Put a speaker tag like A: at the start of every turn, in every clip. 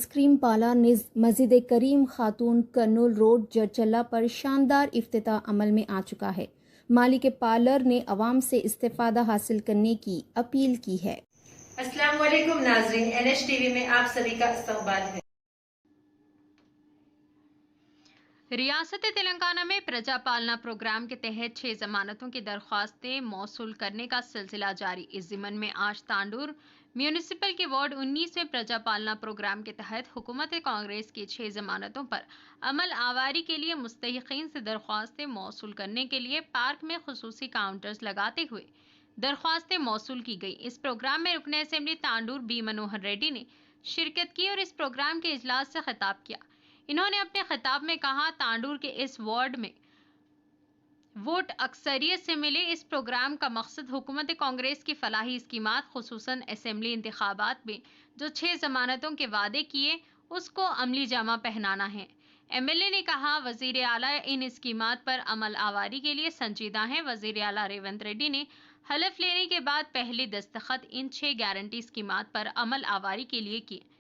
A: Ice cream पाला मस्जिद करीम खातून Kurnool road Jadcherla पर शानदार इफ्तिताह अमल में आ चुका है। मालिक पार्लर ने अवाम से इस्तेफादा हासिल करने की अपील की है।
B: अस्सलाम वालेकुम नाज़रीन, NH टीवी में आप सभी का इस्तकबाल है।
C: रियासत तेलंगाना में प्रजा पालना प्रोग्राम के तहत 6 जमानतों की दरख्वास्तें मौसूल करने का सिलसिला जारी। इस ज़िमन में आज तांडूर म्यूनिसिपल के वार्ड 19 में प्रजा पालना प्रोग्राम के तहत हुकूमत कांग्रेस की 6 जमानतों पर अमल आवारी के लिए मुस्तहिकीन से दरख्वास्तें मौसूल करने के लिए पार्क में खुसूसी काउंटर्स लगाते हुए दरख्वास्तें मौसूल की गई। इस प्रोग्राम में रुकन असेंबली तांडूर बी मनोहर रेड्डी ने शिरकत की और इस प्रोग्राम के इजलास से खिताब किया। इन्होंने अपने खिताब में कहा, तांडूर के इस वार्ड में वोट अक्सरियत से मिले। इस प्रोग्राम का मकसद हुकूमत कांग्रेस की फलाही स्कीमात खुसूसन असेंबली इंतखाबात में जो 6 जमानतों के वादे किए उसको अमली जामा पहनाना है। MLA ने कहा, वजीर आला इन स्कीमात पर अमल आवारी के लिए संजीदा हैं। वजीर आला रेवंत रेड्डी ने हलफ लेने के बाद पहली दस्तखत इन 6 गारंटी स्कीमात पर अमल आवारी के लिए किए।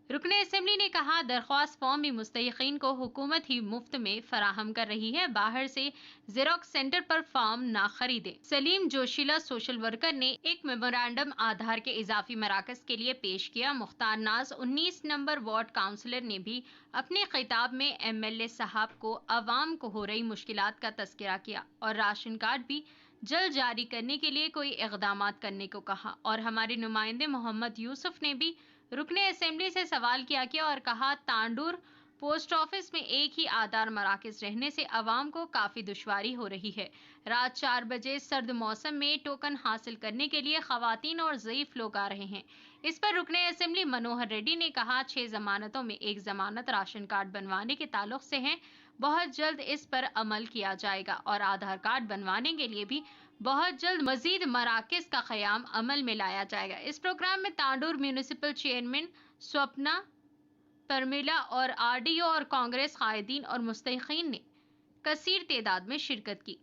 C: रुकन असेंबली ने कहा, दरख्वास्त फॉर्म भी मुस्तहिकीन को हुकूमत ही मुफ्त में फराहम कर रही है। बाहर से जेरोक्स सेंटर पर फॉर्म ना खरीदे। सलीम जोशीला सोशल वर्कर ने एक मेमोरेंडम आधार के इजाफी मराकज के लिए पेश किया। मुख्तार नाज 19 नंबर वार्ड काउंसलर ने भी अपने खिताब में MLA साहब को अवाम को हो रही मुश्किलात का तस्करा किया और राशन कार्ड भी जल्द जारी करने के लिए कोई इक़दामात करने को कहा। और हमारे नुमाइंदे मोहम्मद यूसुफ ने भी रुकने असेंबली से सवाल किया और कहा, तांडूर पोस्ट ऑफिस में एक ही आधार मराकज रहने से अवाम को काफ़ी दुश्वारी हो रही है। रात 4 बजे सर्द मौसम में टोकन हासिल करने के लिए खवातीन और ज़ईफ लोग आ रहे हैं। इस पर रुकने असेंबली मनोहर रेड्डी ने कहा, 6 जमानतों में एक जमानत राशन कार्ड बनवाने के ताल्लुक से है। बहुत जल्द इस पर अमल किया जाएगा और आधार कार्ड बनवाने के लिए भी बहुत जल्द मजीद मराकज का क़याम अमल में लाया जाएगा। इस प्रोग्राम में तांडूर म्यूनिसिपल चेयरमैन स्वप्ना परमिला और RDO और कांग्रेस कायदीन और मुस्तहिकीन ने कसीर तादाद में शिरकत की।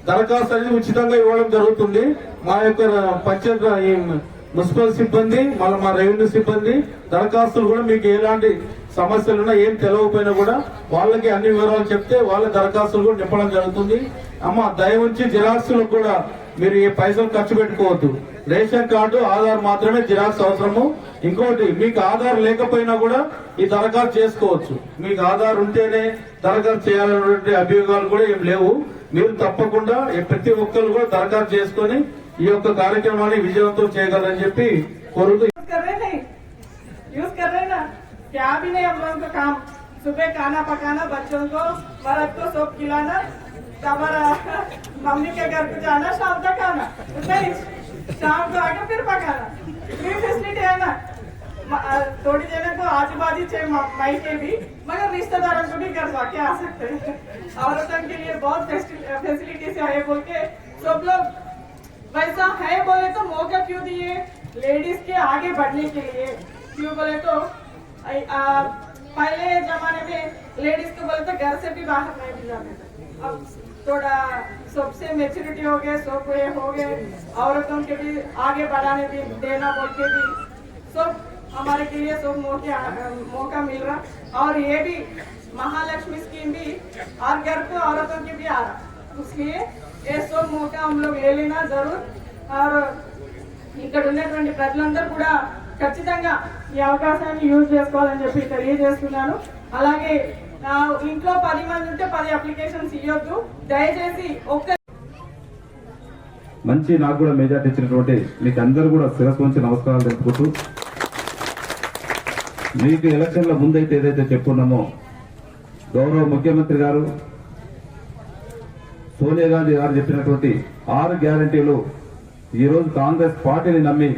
D: దరఖాస్తు అనేది ఉచితంగా ఇవ్వడం జరుగుతుంది। మా యొక్క పంచాయత్ మున్సిపల్ సిబ్బంది మళ్ళీ మా రెవెన్యూ సిబ్బంది దరఖాస్తులు కూడా మీకు ఎలాంటి సమస్యలున్నా ఏం తెలియకపోయినా కూడా వాళ్ళకి అన్ని వివరాలు చెప్తే వాళ్ళ దరఖాస్తులు కూడా నింపడం జరుగుతుంది। అమ్మ దయ ఉంచి జిరాక్స్లకు కూడా మీరు ఏ పైసలు ఖర్చు పెట్టుకోవద్దు। రేషన్ కార్డు ఆధార్ మాత్రమే జిరాక్స్ అవసరము। ఇంకోటి మీకు ఆధార్ లేకపోయినా కూడా ఈ దరఖాస్తు చేసుకోవచ్చు। మీకు ఆధార్ ఉంటేనే దరఖాస్తు చేయాలనే అభియోగాలు కూడా ఏం లేవు। మీరు తప్పకుండా ప్రతి ఒక్కరు కూడా దరఖాస్తు చేసుకుని ఈ యొక్క కార్యక్రమాన్ని విజయవంతం చేయగలరని చెప్పి కోరుతూ
E: यूज कर रहे ना क्या भी नहीं हम लोगों का काम। सुबह खाना पकाना, बच्चों को मर्द को सब खिलाना, हमारा मम्मी के घर को जाना, शाम तक आना, नहीं शाम को आके फिर पकाना। फ्री फैसिलिटी है ना। थोड़ी देर को आजू बाजू छे माई के भी, मगर रिश्तेदारों को भी घर जाके आ सकते हैं। औरतों के लिए बहुत फैसिलिटीज है बोल के सब लोग वैसा है बोले तो मौका क्यों दिए लेडीज के आगे बढ़ने के लिए। क्यों बोले तो पहले जमाने में लेडीज को बोले तो घर से भी बाहर नहीं भी जाते थे। अब थोड़ा सबसे मेच्योरिटी हो गए, सब ये हो गए, औरतों के भी आगे बढ़ाने भी देना बोल के भी सब हमारे के लिए सब मौका मिल रहा। और ये भी महालक्ष्मी स्कीम भी हर घर को औरतों के भी आ रहा, इसलिए ये सब मौका हम लोग ले लेना जरूर। और ఇక్కడ ఉన్నటువంటి ప్రజలందరూ కూడా ఖచ్చితంగా ఈ అవకాశాన్ని యూజ్ చేసుకోవాలని చెప్పి తెలియజేస్తున్నాను। అలాగే ఇంట్లో 10 మంది ఉంటే 10 అప్లికేషన్స్ ఇవ్వద్దు దయచేసి। ఒక్క
F: మంచి నాకు కూడా మెజార్టీ ఇచ్చినటువంటి మీకు అందరూ కూడా శిరస్సు వంచి నమస్కారాలు తెలుపుకుంటూ, మీకు ఎలక్షన్ల ముందైతే ఏదైతే చెప్పుకున్నామో గౌరవ ముఖ్యమంత్రి గారు సోనియా గాంధీ గారు చెప్పినటువంటి 6 గ్యారంటీలు ఈ రోజు కాంగ్రెస్ పార్టీని నమ్మి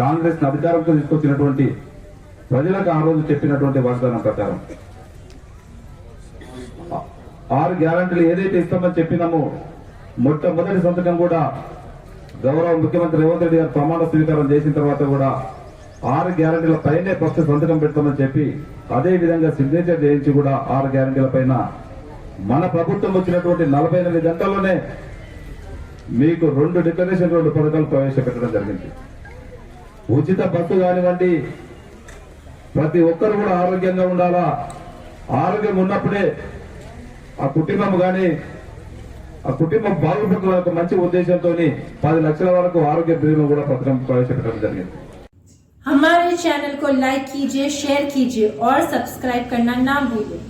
F: కాంగ్రెస్ అధికారంతో తీసుకొచ్చినటువంటి ప్రజలకు ఆ రోజు చెప్పినటువంటి వాగ్దానం ప్రకారం 6 గ్యారంటీలు ఏదైతే ఇస్తామని చెప్పినామో మొట్టమొదటి సంతకం కూడా గౌరవ ముఖ్యమంత్రి రేవంత్ రెడ్డి గారు ప్రమాణ స్వీకారం చేసిన తర్వాత కూడా 6 గ్యారంటీల పైనే ఫస్ట్ సంతకం పెడతామని చెప్పి అదే విధంగా సిగ్నేచర్ చేయించి కూడా 6 గ్యారంటీల పైన మన ప్రభుత్వం వచ్చినటువంటి 48 గంటల్లోనే మీకు 2 డిక్లరేషన్ 2 పథకాలు ప్రవేశపెట్టడం జరిగింది। ఉచిత బస్సు కానివ్వండి, ప్రతి ఒక్కరు కూడా ఆరోగ్యంగా ఉండాలా. ఆరోగ్యం ఉన్నప్పుడే ఆ కుటుంబం కానీ ఆ కుటుంబం బాగుపడుతున్న ఒక మంచి ఉద్దేశంతో 10 లక్షల వరకు ఆరోగ్య బీమా కూడా పథకం ప్రవేశపెట్టడం జరిగింది.
G: हमारे चैनल को लाइक कीजिए, शेयर कीजिए और सब्सक्राइब करना ना भूलें।